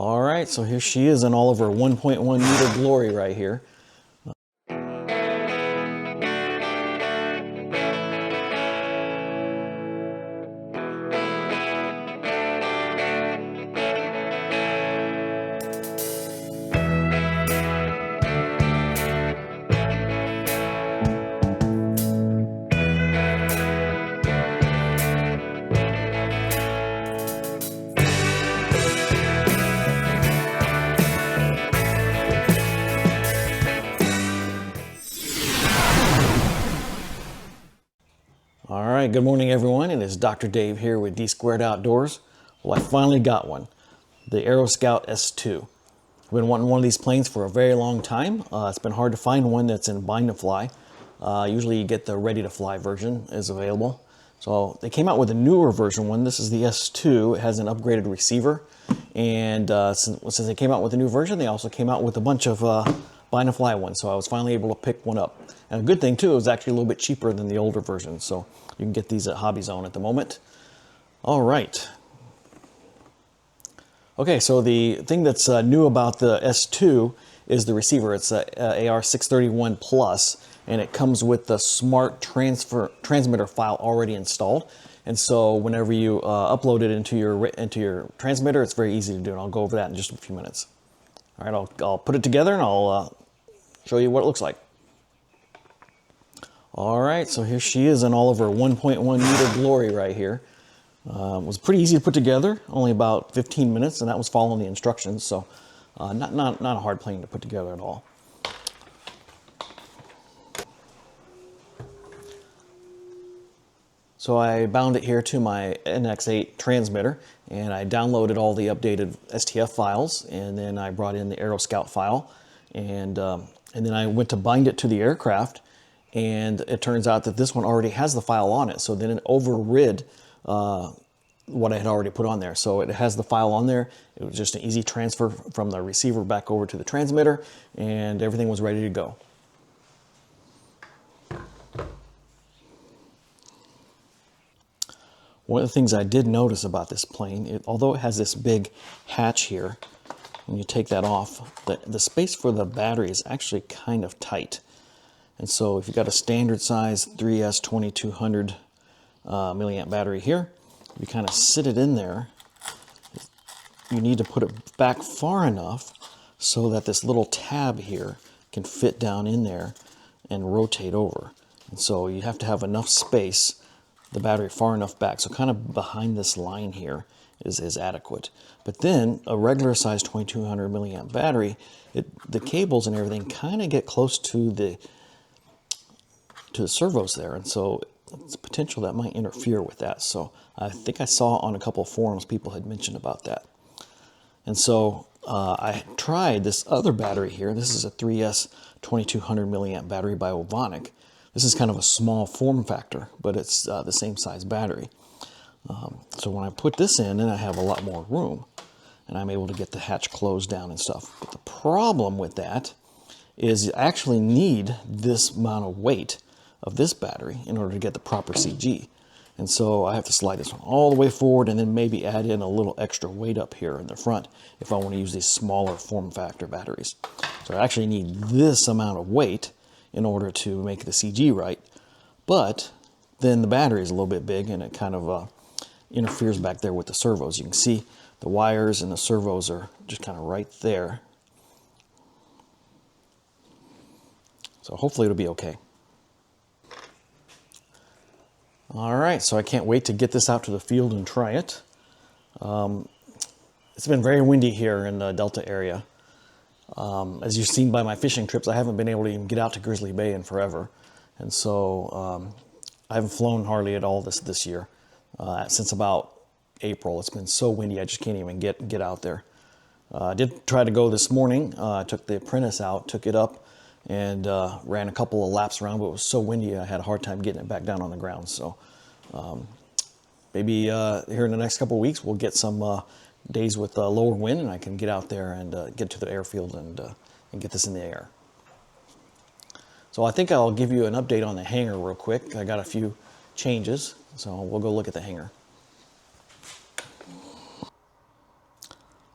All right, so here she is in all of her 1.1 meter glory right here. All right, good morning everyone. It is Dr. Dave here with D Squared Outdoors. Well, I finally got one, the Aero Scout S2. I've been wanting one of these planes for a very long time. It's been hard to find one that's in bind to fly. Usually you get the ready to fly version is available. So they came out with a newer version one. This is the S2. It has an upgraded receiver. And since they came out with a new version, they also came out with a bunch of bind to fly ones. So I was finally able to pick one up. And a good thing too, it was actually a little bit cheaper than the older version. So you can get these at HobbyZone at the moment. All right. Okay, so the thing that's new about the S2 is the receiver. It's a AR631 Plus, and it comes with the smart transmitter file already installed. And so whenever you upload it into your transmitter, it's very easy to do, and I'll go over that in just a few minutes. All right, I'll put it together and I'll show you what it looks like. All right, so here she is in all of her 1.1 meter glory right here. It was pretty easy to put together, only about 15 minutes, and that was following the instructions, so not a hard plane to put together at all. So I bound it here to my NX8 transmitter, and I downloaded all the updated STF files, and then I brought in the Aeroscout file, and then I went to bind it to the aircraft, and it turns out that this one already has the file on it, so then it overrid what I had already put on there. So it has the file on there. It was just an easy transfer from the receiver back over to the transmitter, and everything was ready to go. One of the things I did notice about this plane, although it has this big hatch here, when you take that off, the space for the battery is actually kind of tight. And so if you've got a standard size 3S 2200 milliamp battery here, you kind of sit it in there. You need to put it back far enough so that this little tab here can fit down in there and rotate over. And so you have to have enough space, the battery far enough back. So kind of behind this line here is adequate. But then a regular size 2200 milliamp battery, the cables and everything kind of get close to the servos there, and so it's potential that might interfere with that. So I think I saw on a couple of forums people had mentioned about that. And so I tried this other battery here. This is a 3S 2200 milliamp battery by Ovonic. This is kind of a small form factor, but it's the same size battery. So when I put this in, then I have a lot more room, and I'm able to get the hatch closed down and stuff. But the problem with that is you actually need this amount of weight of this battery in order to get the proper CG. And so I have to slide this one all the way forward and then maybe add in a little extra weight up here in the front if I want to use these smaller form factor batteries. So I actually need this amount of weight in order to make the CG right. But then the battery is a little bit big, and it kind of interferes back there with the servos. You can see the wires and the servos are just kind of right there. So hopefully it'll be okay. All right, so I can't wait to get this out to the field and try it. It's been very windy here in the Delta area. As you've seen by my fishing trips, I haven't been able to even get out to Grizzly Bay in forever. And so I haven't flown hardly at all this year. Since about April, it's been so windy I just can't even get out there. I did try to go this morning. I took the Apprentice out, took it up, and ran a couple of laps around, but it was so windy I had a hard time getting it back down on the ground. So maybe here in the next couple of weeks we'll get some days with lower wind, and I can get out there and get to the airfield and get this in the air. So I think I'll give you an update on the hangar real quick. I got a few changes, so we'll go look at the hangar.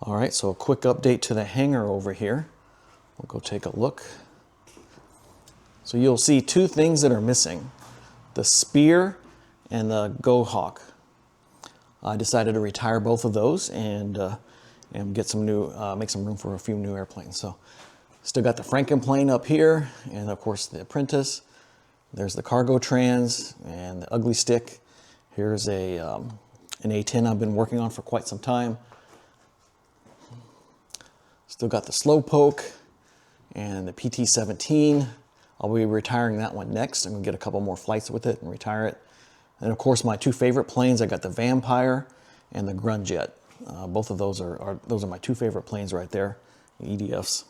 All right, so a quick update to the hangar over here. We'll go take a look. So you'll see two things that are missing, the spear and the Go Hawk. I decided to retire both of those and get some new, make some room for a few new airplanes. So still got the Frankenplane up here, and of course the Apprentice. There's the Cargo Trans and the Ugly Stick. Here's an A-10 I've been working on for quite some time. Still got the Slowpoke and the PT-17. I'll be retiring that one next. I'm gonna get a couple more flights with it and retire it. And of course, my two favorite planes, I got the Vampire and the Grunjet. Both of those are my two favorite planes right there, the EDFs.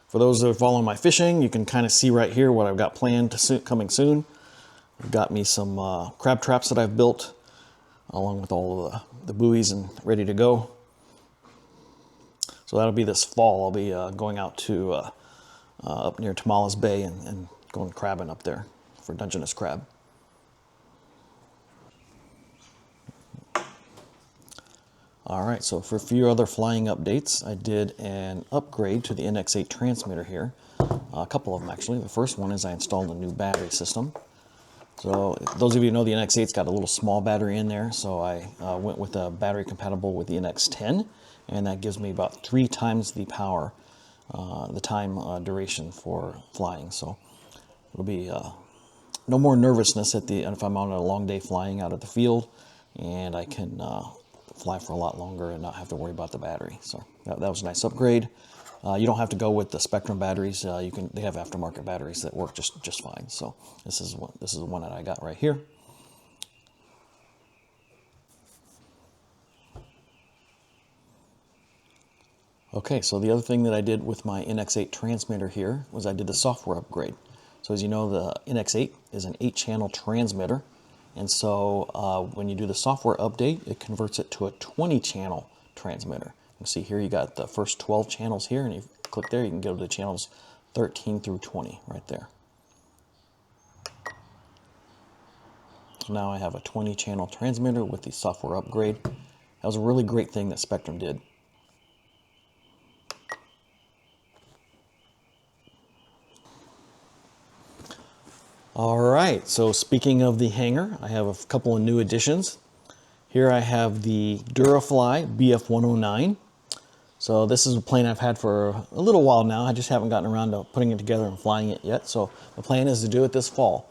For those that are following my fishing, you can kind of see right here what I've got planned coming soon. I've got me some crab traps that I've built, along with all of the buoys and ready to go. So that'll be this fall. I'll be going out to up near Tamales Bay and going crabbing up there for Dungeness crab. All right, so for a few other flying updates, I did an upgrade to the NX8 transmitter here. A couple of them actually. The first one is I installed a new battery system. So those of you who know, the NX8's got a little small battery in there, so I went with a battery compatible with the NX10, and that gives me about 3 times the power, the time duration for flying. So it'll be no more nervousness if I'm on a long day flying out of the field, and I can fly for a lot longer and not have to worry about the battery. So that was a nice upgrade. You don't have to go with the Spectrum batteries. They have aftermarket batteries that work just fine. So this is the one that I got right here. Okay, so the other thing that I did with my NX8 transmitter here was I did the software upgrade. So as you know, the NX8 is an 8-channel transmitter. And so when you do the software update, it converts it to a 20-channel transmitter. You can see here you got the first 12 channels here, and you click there, you can go to the channels 13 through 20 right there. So now I have a 20-channel transmitter with the software upgrade. That was a really great thing that Spectrum did. All right, so speaking of the hangar, I have a couple of new additions. Here I have the Durafly BF-109. So this is a plane I've had for a little while now. I just haven't gotten around to putting it together and flying it yet. So the plan is to do it this fall.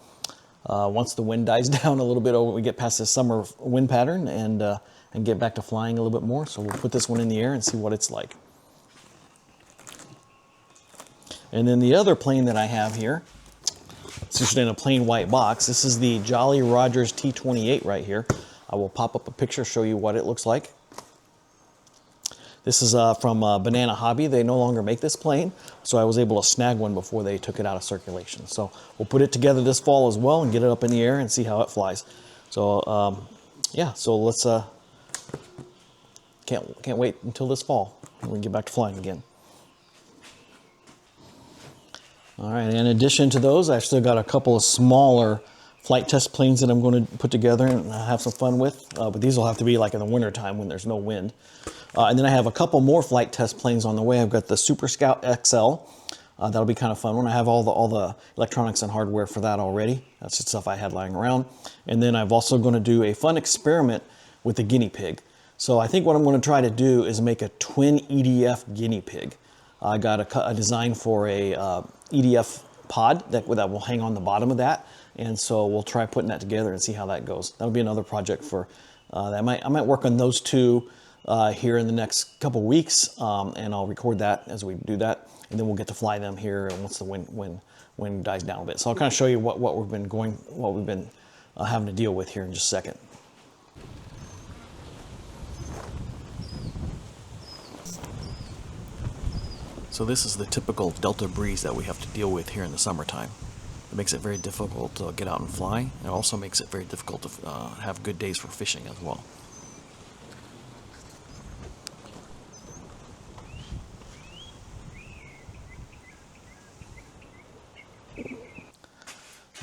Once the wind dies down a little bit, we get past this summer wind pattern and get back to flying a little bit more. So we'll put this one in the air and see what it's like. And then the other plane that I have here, it's just in a plain white box. This is the Jolly Rogers T-28 right here. I will pop up a picture, show you what it looks like. This is from Banana Hobby. They no longer make this plane, so I was able to snag one before they took it out of circulation. So we'll put it together this fall as well and get it up in the air and see how it flies. So yeah, so let's can't wait until this fall when we get back to flying again. All right, in addition to those, I've still got a couple of smaller flight test planes that I'm going to put together and have some fun with. But these will have to be like in the winter time when there's no wind. And then I have a couple more flight test planes on the way. I've got the Super Scout XL. That'll be kind of fun when I have all the electronics and hardware for that already. That's just stuff I had lying around. And then I'm also going to do a fun experiment with the guinea pig. So I think what I'm going to try to do is make a twin EDF guinea pig. I got a design for a EDF pod that will hang on the bottom of that, and so we'll try putting that together and see how that goes. That'll be another project for I might work on those two here in the next couple weeks, and I'll record that as we do that, and then we'll get to fly them here once the wind dies down a bit. So I'll kind of show you what we've been having to deal with here in just a second. So this is the typical Delta breeze that we have to deal with here in the summertime. It makes it very difficult to get out and fly. It also makes it very difficult to have good days for fishing as well.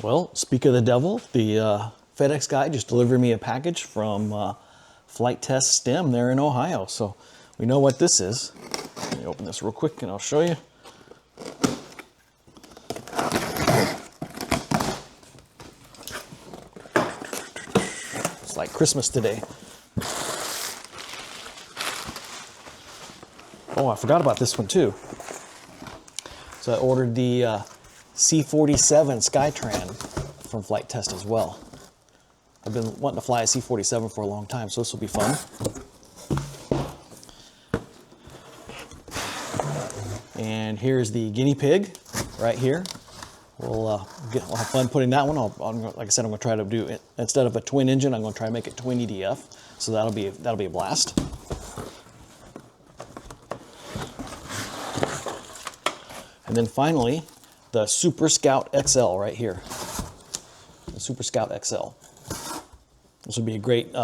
Well, speak of the devil, the FedEx guy just delivered me a package from flight test stem there in Ohio. So we know what this is. Let me open this real quick and I'll show you. It's like Christmas today. Oh, I forgot about this one too. So I ordered the C-47 Skytran from Flight Test as well. I've been wanting to fly a C-47 for a long time, so this will be fun. And here's the guinea pig right here. We'll have fun putting that one. Like I said, I'm going to try to do it instead of a twin engine. I'm going to try to make it twin EDF, so that'll be a blast. And then finally, the Super Scout XL right here. The Super Scout XL. This would be a great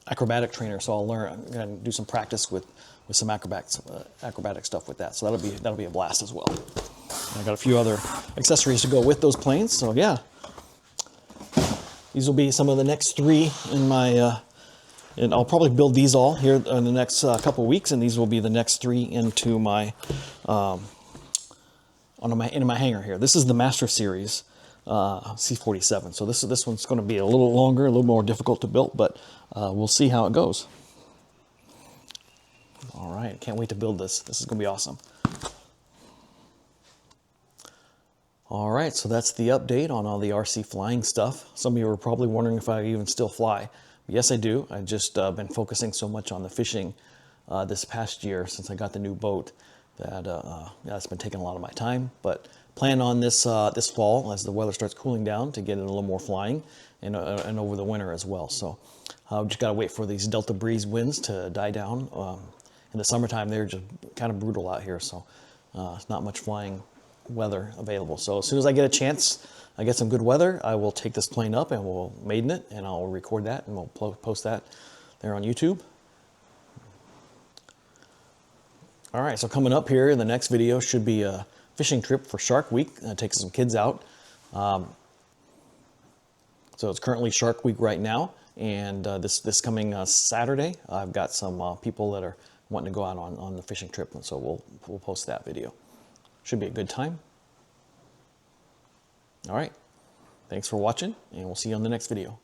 acrobatic trainer, so I'm going to do some practice with some acrobatic stuff with that. So that'll be a blast as well. And I got a few other accessories to go with those planes. So yeah, these will be some of the next 3 in my. And I'll probably build these all here in the next couple weeks, and these will be the next 3 into my. In my hangar here. This is the Master Series C-47. So this one's going to be a little longer, a little more difficult to build, but we'll see how it goes. All right, can't wait to build this. This is going to be awesome. All right, so that's the update on all the RC flying stuff. Some of you are probably wondering if I even still fly. Yes, I do. I've just been focusing so much on the fishing this past year since I got the new boat. That's been taking a lot of my time, but plan on this this fall as the weather starts cooling down to get in a little more flying and over the winter as well. So just got to wait for these Delta breeze winds to die down. In the summertime, they're just kind of brutal out here, so it's not much flying weather available. So as soon as I get a chance, I get some good weather, I will take this plane up and we'll maiden it, and I'll record that and we'll post that there on YouTube. All right, so coming up here in the next video should be a fishing trip for Shark Week. Take some kids out. So it's currently Shark Week right now, and this coming Saturday, I've got some people that are wanting to go out on the fishing trip, and so we'll post that video. Should be a good time. All right, thanks for watching, and we'll see you on the next video.